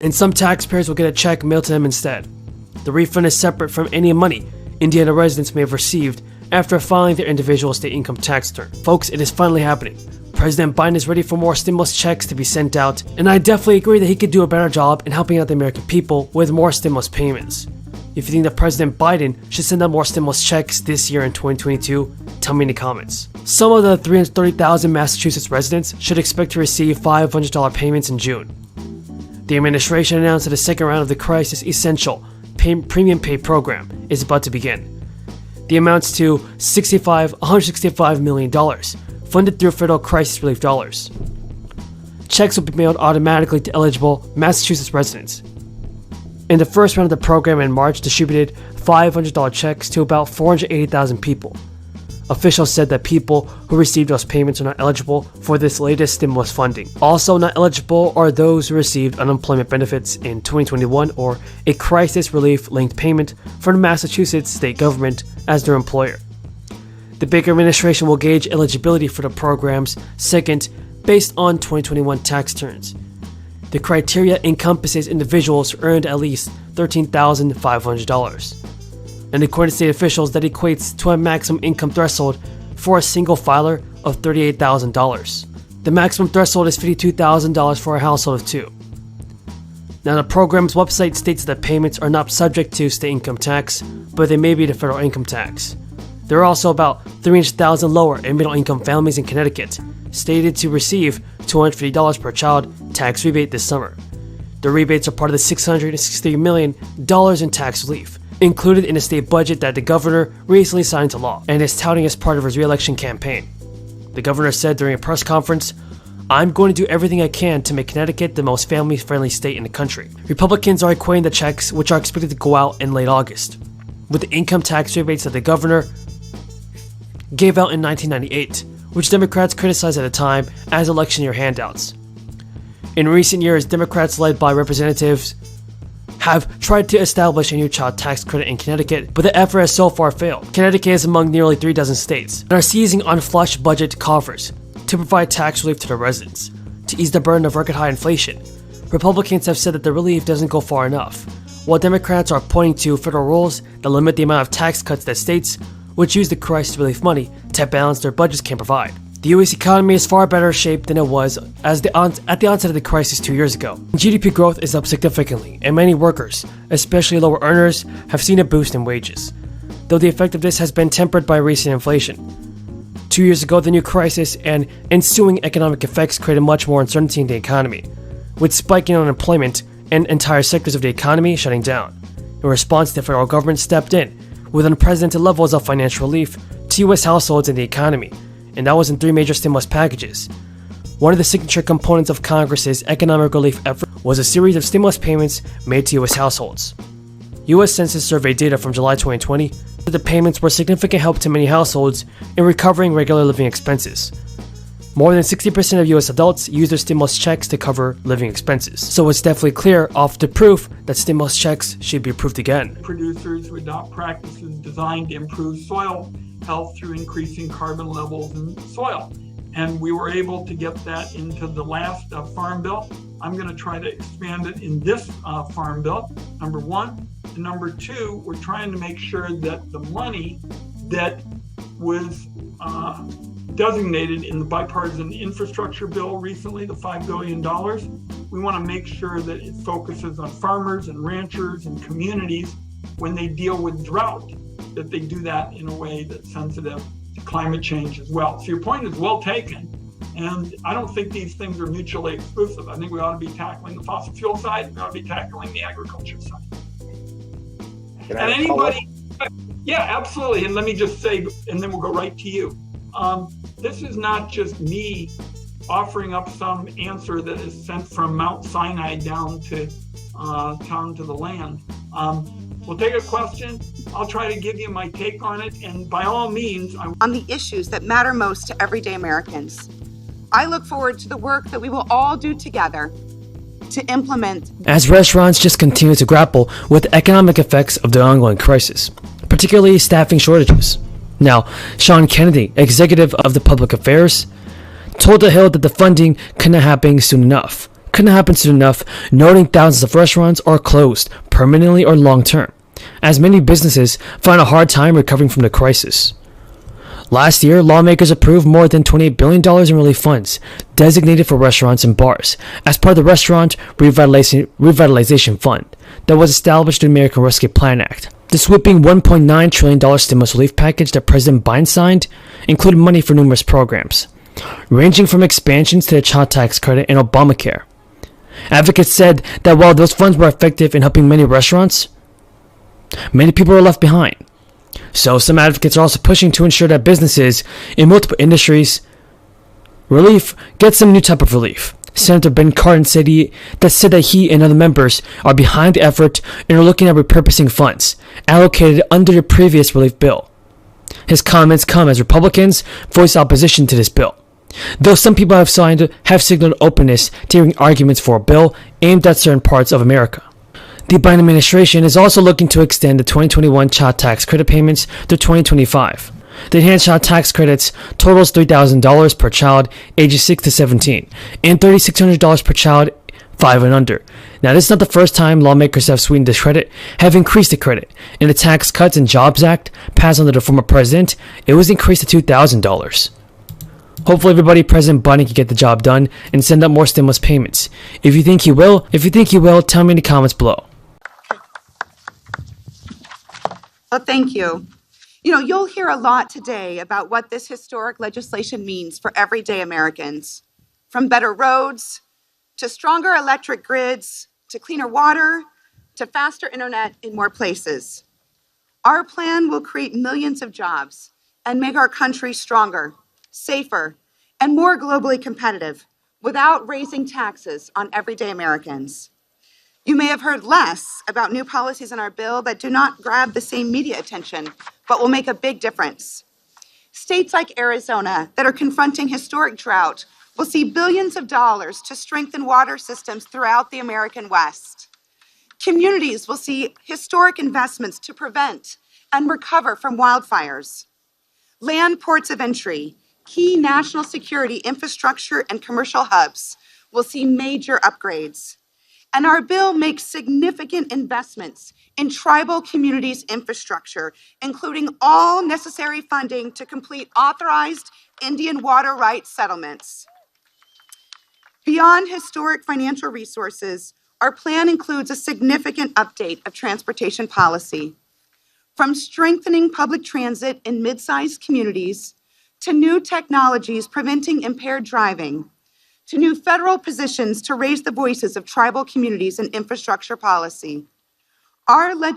and some taxpayers will get a check mailed to them instead. The refund is separate from any money Indiana residents may have received after filing their individual state income tax return. Folks, it is finally happening. President Biden is ready for more stimulus checks to be sent out, and I definitely agree that he could do a better job in helping out the American people with more stimulus payments. If you think that President Biden should send out more stimulus checks this year in 2022, tell me in the comments. Some of the 330,000 Massachusetts residents should expect to receive $500 payments in June. The administration announced that the second round of the Crisis Essential Premium Pay Program is about to begin. The amounts to $165 million, funded through federal crisis relief dollars. Checks will be mailed automatically to eligible Massachusetts residents. In the first round of the program in March, distributed $500 checks to about 480,000 people. Officials said that people who received those payments are not eligible for this latest stimulus funding. Also not eligible are those who received unemployment benefits in 2021 or a crisis relief linked payment from the Massachusetts state government as their employer. The Baker administration will gauge eligibility for the programs second based on 2021 tax returns. The criteria encompasses individuals who earned at least $13,500. And according to state officials, that equates to a maximum income threshold for a single filer of $38,000. The maximum threshold is $52,000 for a household of two. Now, the program's website states that payments are not subject to state income tax, but they may be to federal income tax. There are also about 300,000 lower and middle income families in Connecticut stated to receive $250 per child tax rebate this summer. The rebates are part of the $660 million in tax relief included in the state budget that the governor recently signed into law and is touting as part of his re-election campaign. The governor said during a press conference, "I'm going to do everything I can to make Connecticut the most family-friendly state in the country." Republicans are equating the checks, which are expected to go out in late August, with the income tax rebates that the governor gave out in 1998, which Democrats criticized at the time as election year handouts. In recent years, Democrats led by representatives have tried to establish a new child tax credit in Connecticut, but the effort has so far failed. Connecticut is among nearly 36 states that are seizing on flush budget coffers to provide tax relief to their residents, to ease the burden of record high inflation. Republicans have said that the relief doesn't go far enough, while Democrats are pointing to federal rules that limit the amount of tax cuts that states, which use the crisis relief money to balance their budgets, can provide. The U.S. economy is far better shape than it was at the onset of the crisis 2 years ago. GDP growth is up significantly, and many workers, especially lower earners, have seen a boost in wages, though the effect of this has been tempered by recent inflation. 2 years ago, the new crisis and ensuing economic effects created much more uncertainty in the economy, with spiking unemployment and entire sectors of the economy shutting down. In response, the federal government stepped in with unprecedented levels of financial relief to U.S. households and the economy, and that was in 3 major stimulus packages. One of the signature components of Congress's economic relief effort was a series of stimulus payments made to U.S. households. U.S. Census Survey data from July 2020 said the payments were significant help to many households in recovering regular living expenses. More than 60% of U.S. adults use their stimulus checks to cover living expenses. So it's definitely clear off the proof that stimulus checks should be approved again. Producers who adopt practices designed to improve soil health through increasing carbon levels in soil. And we were able to get that into the last Farm Bill. I'm going to try to expand it in this Farm Bill, number one. And number two, we're trying to make sure that the money that was designated in the bipartisan infrastructure bill recently, the $5 billion, we want to make sure that it focuses on farmers and ranchers and communities when they deal with drought, that they do that in a way that's sensitive to climate change as well. So your point is well taken, and I don't think these things are mutually exclusive. I think we ought to be tackling the fossil fuel side, and we ought to be tackling the agriculture side. And anybody, yeah, absolutely. And let me just say, and then we'll go right to you. This is not just me offering up some answer that is sent from Mount Sinai down to the land. We'll take a question. I'll try to give you my take on it. And by all means, on the issues that matter most to everyday Americans. I look forward to the work that we will all do together to implement. As restaurants just continue to grapple with the economic effects of the ongoing crisis, particularly staffing shortages. Now, Sean Kennedy, executive of the Public Affairs, told The Hill that the funding could not happen soon enough, couldn't happen soon enough, noting thousands of restaurants are closed, permanently or long term, as many businesses find a hard time recovering from the crisis. Last year, lawmakers approved more than $28 billion in relief funds designated for restaurants and bars as part of the Restaurant Revitalization Fund that was established in the American Rescue Plan Act. The sweeping $1.9 trillion stimulus relief package that President Biden signed included money for numerous programs, ranging from expansions to the child tax credit and Obamacare. Advocates said that while those funds were effective in helping many restaurants, many people were left behind. So some advocates are also pushing to ensure that businesses in multiple industries get some new type of relief. Senator Ben Cardin said that he and other members are behind the effort and are looking at repurposing funds allocated under the previous relief bill. His comments come as Republicans voice opposition to this bill, though some people have signaled openness to hearing arguments for a bill aimed at certain parts of America. The Biden administration is also looking to extend the 2021 child tax credit payments to 2025. The enhanced child tax credits totals $3,000 per child ages 6 to 17 and $3,600 per child 5 and under. Now, this is not the first time lawmakers have sweetened this credit, have increased the credit. In the Tax Cuts and Jobs Act passed under the former president, it was increased to $2,000. Hopefully, President Biden can get the job done and send out more stimulus payments. If you think he will, tell me in the comments below. Well, thank you. You'll hear a lot today about what this historic legislation means for everyday Americans, from better roads, to stronger electric grids, to cleaner water, to faster internet in more places. Our plan will create millions of jobs and make our country stronger, safer, and more globally competitive without raising taxes on everyday Americans. You may have heard less about new policies in our bill that do not grab the same media attention, but will make a big difference. States like Arizona that are confronting historic drought will see billions of dollars to strengthen water systems throughout the American West. Communities will see historic investments to prevent and recover from wildfires. Land ports of entry, key national security infrastructure and commercial hubs will see major upgrades. And our bill makes significant investments in tribal communities' infrastructure, including all necessary funding to complete authorized Indian water rights settlements. Beyond historic financial resources, our plan includes a significant update of transportation policy, from strengthening public transit in mid-sized communities to new technologies preventing impaired driving, to new federal positions to raise the voices of tribal communities in infrastructure policy. Our